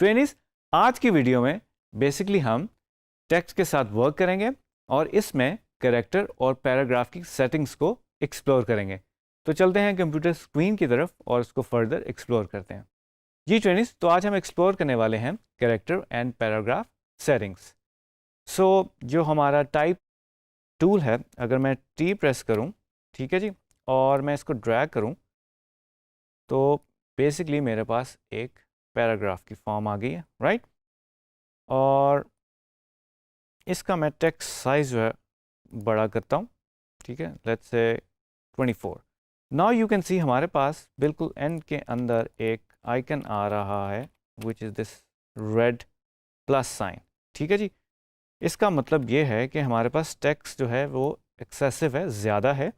Trainees, आज की video में बेसिकली हम टेक्स्ट के साथ वर्क करेंगे और इसमें कैरेक्टर और पैराग्राफ की सेटिंग्स को एक्सप्लोर करेंगे। तो चलते हैं कंप्यूटर स्क्रीन की तरफ और इसको फर्दर एक्सप्लोर करते हैं। जी ट्रेनिस, तो आज हम एक्सप्लोर करने वाले हैं कैरेक्टर एंड पैराग्राफ सेटिंग्स। सो जो हमारा टाइप टूल है, अगर मैं टी प्रेस करूं, ठीक है जी, और मैं इसको ड्रैग करूं तो बेसिकली मेरे पास एक पैराग्राफ की फॉर्म आ गई है, राइट। और इसका मैं टेक्स्ट साइज जो है बड़ा करता हूँ, ठीक है, let's say 24। Now you can see हमारे पास बिल्कुल एंड के अंदर एक आइकन आ रहा है which is this red plus sign, ठीक है जी। इसका मतलब ये है कि हमारे पास टेक्स्ट जो है वो एक्सेसिव है, ज़्यादा है,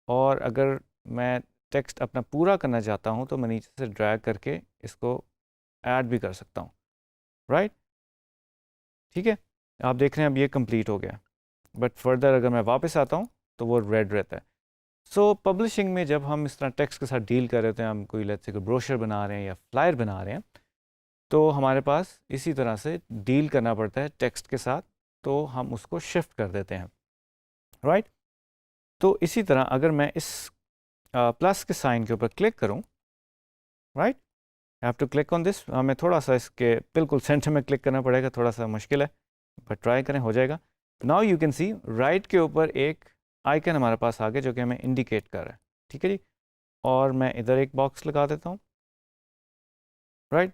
और अगर मैं टेक्स्ट अपना पूरा करना चाहता हूँ तो मैं नीचे से ड्रैग करके इसको ऐड भी कर सकता हूँ, राइट। ठीक है, आप देख रहे हैं अब ये कंप्लीट हो गया, बट फर्दर अगर मैं वापस आता हूँ तो वो रेड रहता है। सो पब्लिशिंग में जब हम इस तरह टेक्स्ट के साथ डील कर रहे होते हैं, हम कोई लेट्स से कोई ब्रोशर बना रहे हैं या फ्लायर बना रहे हैं, तो हमारे पास इसी तरह से डील करना पड़ता है टेक्स्ट के साथ, तो हम उसको शिफ्ट कर देते हैं, राइट। तो इसी तरह अगर मैं इस प्लस के साइन के ऊपर क्लिक करूं, right, I have to click on this, हमें थोड़ा सा इसके बिल्कुल सेंटर में क्लिक करना पड़ेगा, थोड़ा सा मुश्किल है, बट ट्राई करें, हो जाएगा। Now you can see right के ऊपर एक आइकन हमारे पास आ गया जो कि हमें इंडिकेट कर रहा है, ठीक है जी। और मैं इधर एक बॉक्स लगा देता हूँ, राइट।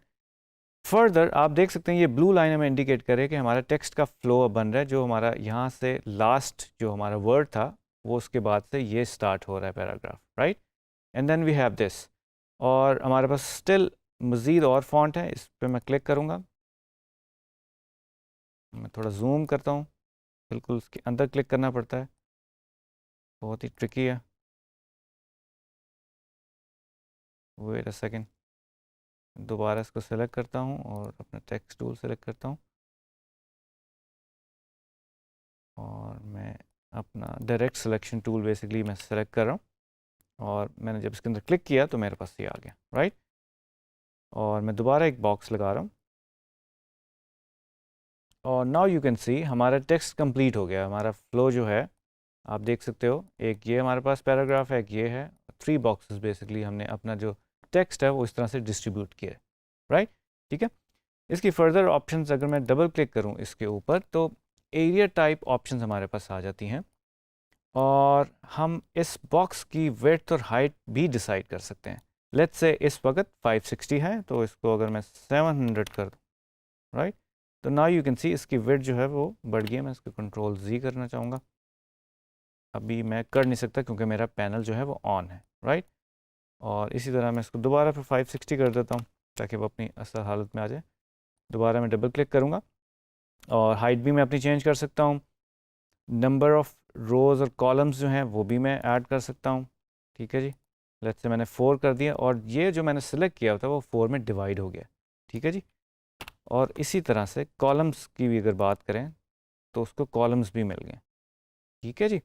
फर्दर आप देख सकते हैं ये ब्लू लाइन हमें इंडिकेट करे कि हमारा टेक्स्ट का फ्लो अब बन रहा है, जो हमारा यहाँ से लास्ट जो हमारा वर्ड था वो उसके बाद से ये स्टार्ट हो रहा है paragraph, right. And then we have this, और हमारे पास स्टिल मज़ीद और फॉन्ट है, इस पर मैं क्लिक करूँगा, मैं थोड़ा जूम करता हूँ, बिल्कुल उसके अंदर क्लिक करना पड़ता है, बहुत ही ट्रिकी है। वेट अ सेकेंड, दोबारा इसको सेलेक्ट करता हूँ और अपना टेक्स्ट टूल सेलेक्ट करता हूँ और मैं अपना डायरेक्ट सिलेक्शन टूल बेसिकली मैं सेलेक्ट कर रहा हूँ, और मैंने जब इसके अंदर क्लिक किया तो मेरे पास ये आ गया, राइट। और मैं दोबारा एक बॉक्स लगा रहा हूँ और नाउ यू कैन सी हमारा टेक्स्ट कंप्लीट हो गया। हमारा फ्लो जो है आप देख सकते हो, एक ये हमारे पास पैराग्राफ है, एक ये है, 3 बॉक्सेस बेसिकली हमने अपना जो टेक्स्ट है वो इस तरह से डिस्ट्रीब्यूट किया है, राइट। ठीक है, इसकी फर्दर ऑप्शंस अगर मैं डबल क्लिक करूँ इसके ऊपर तो एरिया टाइप ऑप्शंस हमारे पास आ जाती हैं, और हम इस बॉक्स की विड्थ और हाइट भी डिसाइड कर सकते हैं। लेट्स से इस वक्त 560 है, तो इसको अगर मैं 700 कर दूँ, राइट, तो नाउ यू कैन सी इसकी विड्थ जो है वो बढ़ गई है। मैं इसको कंट्रोल Z करना चाहूँगा, अभी मैं कर नहीं सकता क्योंकि मेरा पैनल जो है वो ऑन है, राइट। और इसी तरह मैं इसको दोबारा फिर 560 कर देता हूँ ताकि वो अपनी असल हालत में आ जाए। दोबारा मैं डबल क्लिक करूँगा और हाइट भी मैं अपनी चेंज कर सकता हूँ। नंबर ऑफ़ रोज़ और कॉलम्स जो हैं वो भी मैं ऐड कर सकता हूँ, ठीक है जी। लेट्स से मैंने 4 कर दिया और ये जो मैंने सेलेक्ट किया था वो 4 में डिवाइड हो गया, ठीक है जी। और इसी तरह से कॉलम्स की भी अगर बात करें तो उसको कॉलम्स भी मिल गए, ठीक है जी।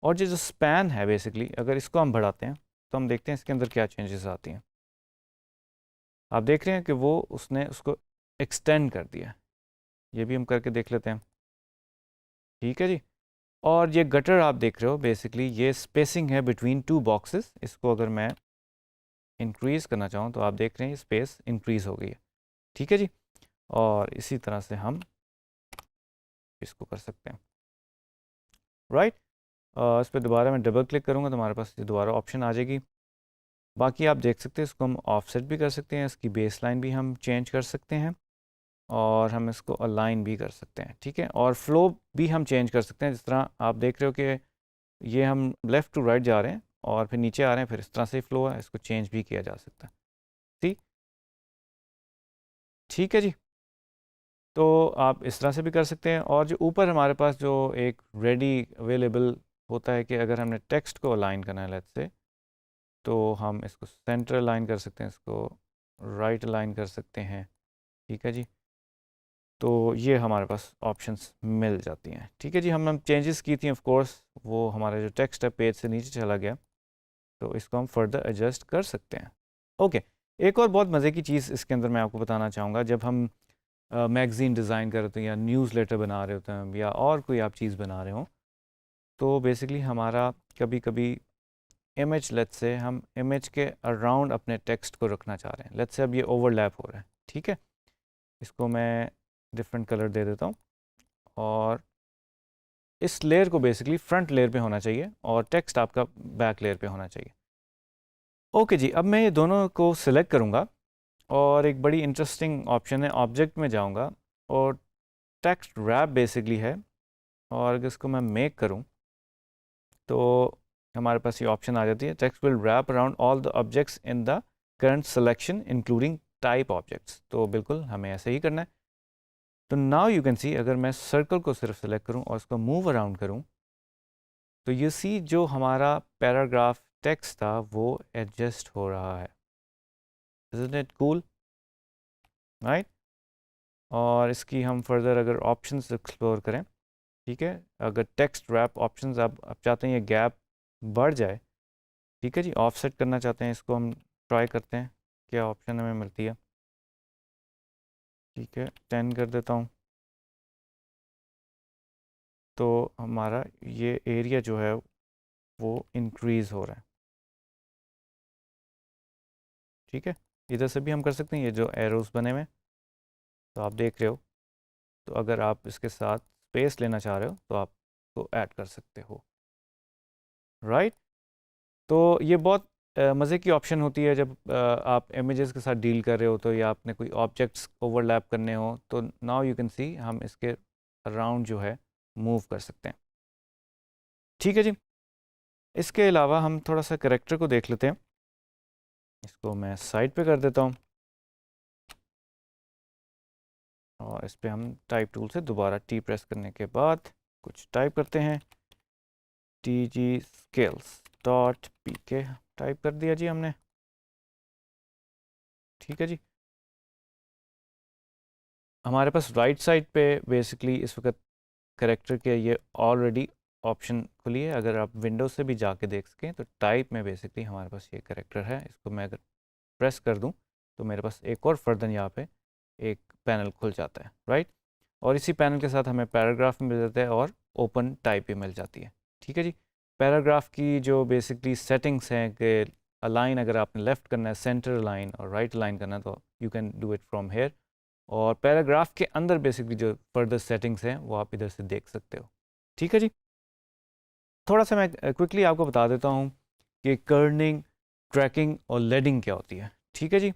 और जो स्पैन है बेसिकली अगर इसको हम बढ़ाते हैं तो हम देखते हैं इसके अंदर क्या चेंजेस आती हैं। आप देख रहे हैं कि वो उसने उसको एक्सटेंड कर दिया, ये भी हम करके देख लेते हैं, ठीक है जी। और ये गटर आप देख रहे हो बेसिकली ये स्पेसिंग है बिटवीन 2 बॉक्सेस, इसको अगर मैं इंक्रीज़ करना चाहूँ तो आप देख रहे हैं ये स्पेस इंक्रीज़ हो गई है, ठीक है जी। और इसी तरह से हम इसको कर सकते हैं, राइट। इस पर दोबारा मैं डबल क्लिक करूँगा तो हमारे पास ये दोबारा ऑप्शन आ जाएगी। बाकी आप देख सकते हैं इसको हम ऑफसेट भी कर सकते हैं, इसकी बेस लाइन भी हम चेंज कर सकते हैं, और हम इसको अलाइन भी कर सकते हैं, ठीक है। और फ्लो भी हम चेंज कर सकते हैं, जिस तरह आप देख रहे हो कि ये हम लेफ़्ट टू राइट जा रहे हैं और फिर नीचे आ रहे हैं, फिर इस तरह से फ्लो है, इसको चेंज भी किया जा सकता है, ठीक है जी। तो आप इस तरह से भी कर सकते हैं। और जो ऊपर हमारे पास जो एक रेडी अवेलेबल होता है कि अगर हमने टेक्स्ट को अलाइन करना है लेट्स से, तो हम इसको सेंटर अलाइन कर सकते हैं, इसको राइट अलाइन कर सकते हैं, ठीक है जी। तो ये हमारे पास ऑप्शंस मिल जाती हैं, ठीक है जी। हम चेंजेस की थी ऑफ कोर्स, वो हमारा जो टेक्स्ट है पेज से नीचे चला गया, तो इसको हम फर्दर एडजस्ट कर सकते हैं, ओके। एक और बहुत मज़े की चीज़ इसके अंदर मैं आपको बताना चाहूँगा, जब हम मैगज़ीन डिज़ाइन कर रहे होते हैं या न्यूज़लेटर बना रहे होते हैं या और कोई आप चीज़ बना रहे हो, तो बेसिकली हमारा कभी कभी इमेज, लेट्स से हम इमेज के अराउंड अपने टेक्स्ट को रखना चाह रहे हैं, लेट्स से अब ये ओवरलैप हो रहा है, ठीक है, इसको मैं डिफरेंट कलर दे देता हूँ और इस लेयर को बेसिकली फ्रंट लेयर पे होना चाहिए और टेक्स्ट आपका बैक लेयर पे होना चाहिए। ओके जी, अब मैं ये दोनों को सिलेक्ट करूँगा और एक बड़ी इंटरेस्टिंग ऑप्शन है, ऑब्जेक्ट में जाऊँगा और टेक्स्ट रैप बेसिकली है, और अगर इसको मैं मेक करूँ तो हमारे पास ये ऑप्शन आ जाती है, text will wrap around all the objects in the current selection including type objects. तो बिल्कुल हमें ऐसे ही करना है। तो नाउ यू कैन सी, अगर मैं सर्कल को सिर्फ सेलेक्ट करूं और उसको मूव अराउंड करूं, तो यू सी जो हमारा पैराग्राफ टेक्स्ट था वो एडजस्ट हो रहा है। Isn't it cool, right? और इसकी हम फर्दर अगर ऑप्शंस एक्सप्लोर करें, ठीक है, अगर टेक्स्ट रैप ऑप्शंस आप चाहते हैं ये गैप बढ़ जाए, ठीक है जी, ऑफसेट करना चाहते हैं, इसको हम ट्राई करते हैं क्या ऑप्शन हमें मिलती है। ठीक है, 10 कर देता हूँ, तो हमारा ये एरिया जो है वो इंक्रीज़ हो रहा है। ठीक है, इधर से भी हम कर सकते हैं, ये जो एरोस बने हुए हैं तो आप देख रहे हो, तो अगर आप इसके साथ स्पेस लेना चाह रहे हो तो आप तो ऐड कर सकते हो, राइट? तो ये बहुत मज़े की ऑप्शन होती है जब आप इमेजेस के साथ डील कर रहे हो, तो या आपने कोई ऑब्जेक्ट्स ओवरलैप करने हो, तो नाउ यू कैन सी हम इसके अराउंड जो है मूव कर सकते हैं। ठीक है जी, इसके अलावा हम थोड़ा सा करेक्टर को देख लेते हैं, इसको मैं साइड पे कर देता हूँ और इस पर हम टाइप टूल से दोबारा टी प्रेस करने के बाद कुछ टाइप करते हैं, T G scales dot P के टाइप कर दिया जी हमने। ठीक है जी, हमारे पास राइट साइड पे बेसिकली इस वक्त करेक्टर के ये ऑलरेडी ऑप्शन खुली है। अगर आप विंडो से भी जाके देख सकें तो टाइप में बेसिकली हमारे पास ये करेक्टर है, इसको मैं अगर प्रेस कर दूं तो मेरे पास एक और फर्दर यहाँ पे एक पैनल खुल जाता है, राइट? और इसी पैनल के साथ हमें पैराग्राफ मिल जाता है और ओपन टाइप भी मिल जाती है। ठीक है जी, पैराग्राफ की जो बेसिकली सेटिंग्स हैं कि अलाइन अगर आपने लेफ़्ट करना है, सेंटर अलाइन और राइट अलाइन करना है, तो you can do it from here. और पैराग्राफ के अंदर बेसिकली जो फर्दर सेटिंग्स हैं वो आप इधर से देख सकते हो। ठीक है जी, थोड़ा सा मैं क्विकली आपको बता देता हूँ कि कर्निंग, ट्रैकिंग और लेडिंग क्या होती है। ठीक है जी,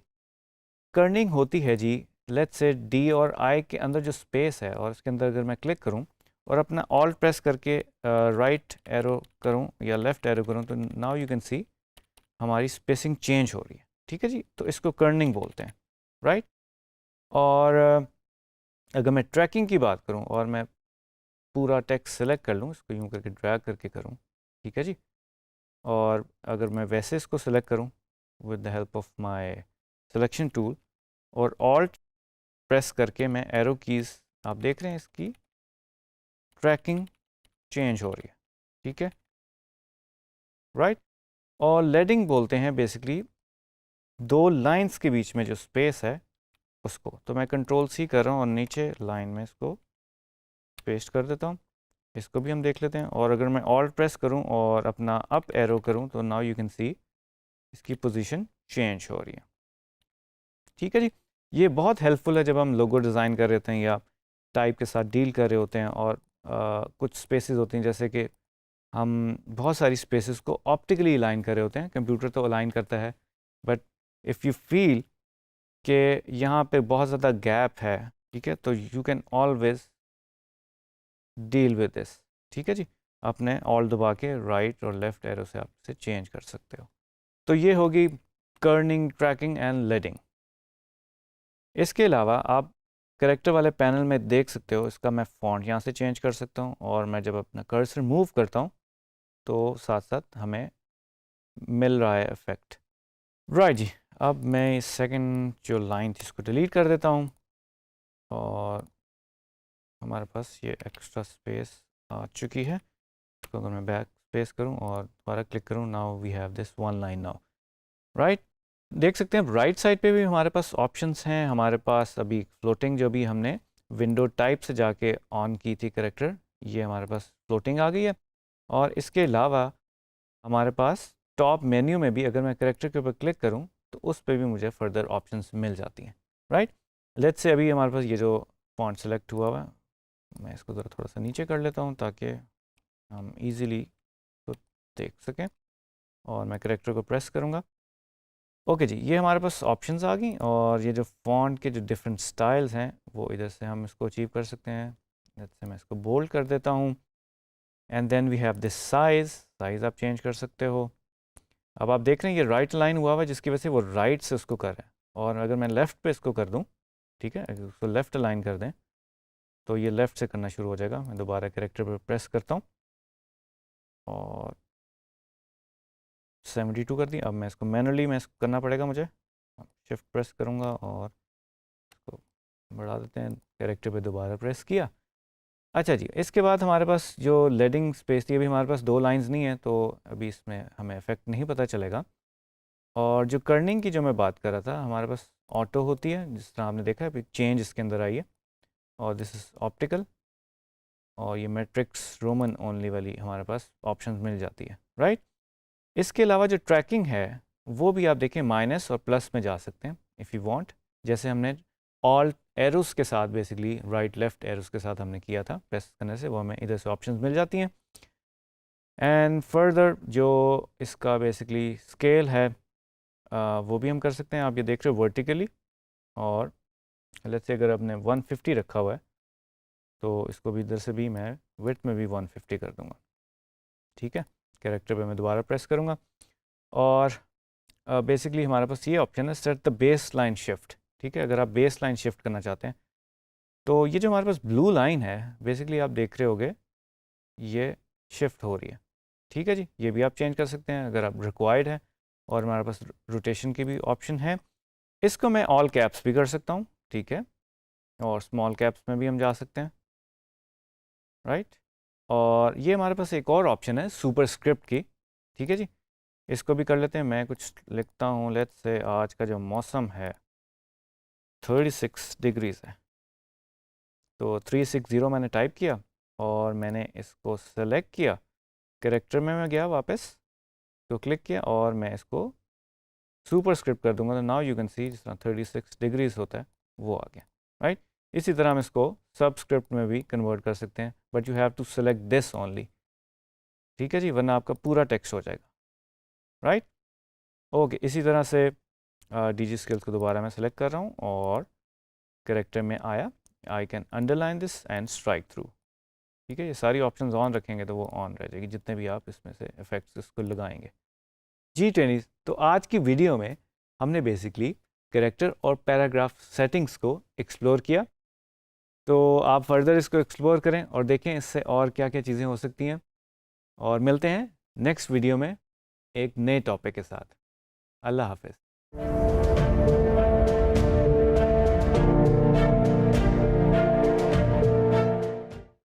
कर्निंग होती है जी, लेट्स से डी और आई के अंदर जो स्पेस है और इसके अंदर अगर मैं क्लिक करूं और अपना ऑल्ट प्रेस करके राइट एरो करूं या लेफ़्ट एरो करूं, तो नाउ यू कैन सी हमारी स्पेसिंग चेंज हो रही है। ठीक है जी, तो इसको कर्निंग बोलते हैं, राइट? और अगर मैं ट्रैकिंग की बात करूं और मैं पूरा टेक्स्ट सेलेक्ट कर लूं, इसको यूं करके ड्रैग करके करूं, ठीक है जी, और अगर मैं वैसे इसको सेलेक्ट करूं with the help of my selection tool और ऑल्ट प्रेस करके मैं एरो कीज़, आप देख रहे हैं इसकी ट्रैकिंग चेंज हो रही है। ठीक है, राइट? और लेडिंग बोलते हैं बेसिकली दो लाइंस के बीच में जो स्पेस है उसको। तो मैं कंट्रोल सी कर रहा हूँ और नीचे लाइन में इसको पेस्ट कर देता हूँ, इसको भी हम देख लेते हैं। और अगर मैं ऑल्ट प्रेस करूँ और अपना अप एरो करूँ तो नाउ यू कैन सी इसकी पोजीशन चेंज हो रही है। ठीक है जी, ये बहुत हेल्पफुल है जब हम लोगो डिज़ाइन कर रहे होते हैं या टाइप के साथ डील कर रहे होते हैं और कुछ स्पेसेस होती हैं, जैसे कि हम बहुत सारी स्पेसेस को ऑप्टिकली अलाइन कर रहे होते हैं, कंप्यूटर तो अलाइन करता है, बट इफ़ यू फील कि यहाँ पे बहुत ज़्यादा गैप है, ठीक है, तो you can always deal with this. ठीक है जी, अपने ऑल दबा के राइट और लेफ़्ट एरो से आप इसे चेंज कर सकते हो। तो ये होगी कर्निंग, ट्रैकिंग एंड लेडिंग। इसके अलावा आप करेक्टर वाले पैनल में देख सकते हो, इसका मैं फ़ॉन्ट यहाँ से चेंज कर सकता हूँ और मैं जब अपना कर्सर मूव करता हूँ तो साथ साथ हमें मिल रहा है इफ़ेक्ट, राइट जी। अब मैं इस सेकंड जो लाइन थी इसको डिलीट कर देता हूँ और हमारे पास ये एक्स्ट्रा स्पेस आ चुकी है। तो अगर मैं बैक स्पेस करूँ और दोबारा क्लिक करूँ, now we have this one line now, right? देख सकते हैं राइट साइड पे भी हमारे पास ऑप्शंस हैं। हमारे पास अभी फ्लोटिंग जो भी हमने विंडो टाइप से जाके ऑन की थी कैरेक्टर, ये हमारे पास फ्लोटिंग आ गई है। और इसके अलावा हमारे पास टॉप मेन्यू में भी अगर मैं कैरेक्टर के ऊपर क्लिक करूं तो उस पर भी मुझे फर्दर ऑप्शंस मिल जाती हैं, राइट। लेट्स से अभी हमारे पास ये जो फॉन्ट सेलेक्ट हुआ हुआ है, मैं इसको ज़रा थोड़ा सा नीचे कर लेता हूं ताकि हम इजीली तो देख सकें। और मैं कैरेक्टर को प्रेस करूंगा। ओके जी, ये हमारे पास ऑप्शंस आ गई और ये जो फॉन्ट के जो डिफरेंट स्टाइल्स हैं वो इधर से हम इसको अचीव कर सकते हैं। जैसे मैं इसको बोल्ड कर देता हूँ and then we have this size आप चेंज कर सकते हो। अब आप देख रहे हैं ये राइट लाइन हुआ हुआ है जिसकी वजह से वो राइट से उसको कर रहा है। और अगर मैं लेफ़्ट पे इसको कर दूँ, ठीक है, अगर उसको लेफ़्ट अलाइन कर दें तो ये लेफ़्ट से करना शुरू हो जाएगा। मैं दोबारा कैरेक्टर पर प्रेस करता हूँ और 72 कर दी। अब मैं इसको मैनुअली मैं इसको करना पड़ेगा मुझे। शिफ्ट प्रेस करूँगा और इसको बढ़ा देते हैं। कैरेक्टर पे दोबारा प्रेस किया। अच्छा जी, इसके बाद हमारे पास जो लेडिंग स्पेस थी, अभी हमारे पास 2 लाइंस नहीं है तो अभी इसमें हमें इफेक्ट नहीं पता चलेगा। और जो कर्निंग की जो मैं बात कर रहा था, हमारे पास ऑटो होती है जिस तरह आपने देखा है, अभी चेंज इसके अंदर आई है। और दिस इज़ ऑप्टिकल और ये मैट्रिक्स रोमन ओनली वाली हमारे पास ऑप्शंस मिल जाती है, राइट। इसके अलावा जो ट्रैकिंग है वो भी आप देखें माइनस और प्लस में जा सकते हैं इफ़ यू वांट। जैसे हमने ऑल एरोस के साथ बेसिकली राइट लेफ़्ट एरोस के साथ हमने किया था, प्रेस करने से वो हमें इधर से ऑप्शंस मिल जाती हैं। एंड फर्दर जो इसका बेसिकली स्केल है वो भी हम कर सकते हैं। आप ये देख रहे हो वर्टिकली, और लेट्स से अगर आपने 150 रखा हुआ है तो इसको भी इधर से भी मैं विड्थ में भी 150 कर दूंगा, ठीक है। कैरेक्टर पे मैं दोबारा प्रेस करूँगा और बेसिकली हमारे पास ये ऑप्शन है set the base line shift, ठीक है। अगर आप बेस लाइन शिफ्ट करना चाहते हैं तो ये जो हमारे पास ब्लू लाइन है बेसिकली आप देख रहे होगे ये शिफ्ट हो रही है, ठीक है जी। ये भी आप चेंज कर सकते हैं अगर आप रिक्वायर्ड है। और हमारे पास रोटेशन की भी ऑप्शन है। इसको मैं ऑल कैप्स भी कर सकता हूँ, ठीक है, और स्मॉल कैप्स में भी हम जा सकते हैं, राइट। और ये हमारे पास एक और ऑप्शन है सुपर स्क्रिप्ट की, ठीक है जी। इसको भी कर लेते हैं। मैं कुछ लिखता हूँ, लेट्स से आज का जो मौसम है 36 डिग्रीज़ है। तो 360 मैंने टाइप किया और मैंने इसको सेलेक्ट किया। कैरेक्टर में मैं गया वापस तो क्लिक किया और मैं इसको सुपर स्क्रिप्ट कर दूंगा। तो नाउ यू कैन सी जिस तरह 36 डिग्रीज़ होता है वो आ गया, राइट। इसी तरह हम इसको सबस्क्रिप्ट में भी कन्वर्ट कर सकते हैं, but you have to select this only, ठीक है जी, वरना आपका पूरा टेक्स्ट हो जाएगा, राइट। ओके, इसी तरह से डीजी स्किल्स को दोबारा मैं सेलेक्ट कर रहा हूँ और कैरेक्टर में आया। I can underline this and strike through, ठीक है। ये सारी ऑप्शंस ऑन रखेंगे तो वो ऑन रह जाएगी जितने भी आप इसमें से इफेक्ट्स इसको लगाएंगे। जी ट्रेनिज, तो आज की वीडियो में हमने बेसिकली कैरेक्टर और पैराग्राफ सेटिंग्स को एक्सप्लोर किया। तो आप फर्दर इसको एक्सप्लोर करें और देखें इससे और क्या क्या चीज़ें हो सकती हैं। और मिलते हैं नेक्स्ट वीडियो में एक नए टॉपिक के साथ। अल्लाह हाफिज़।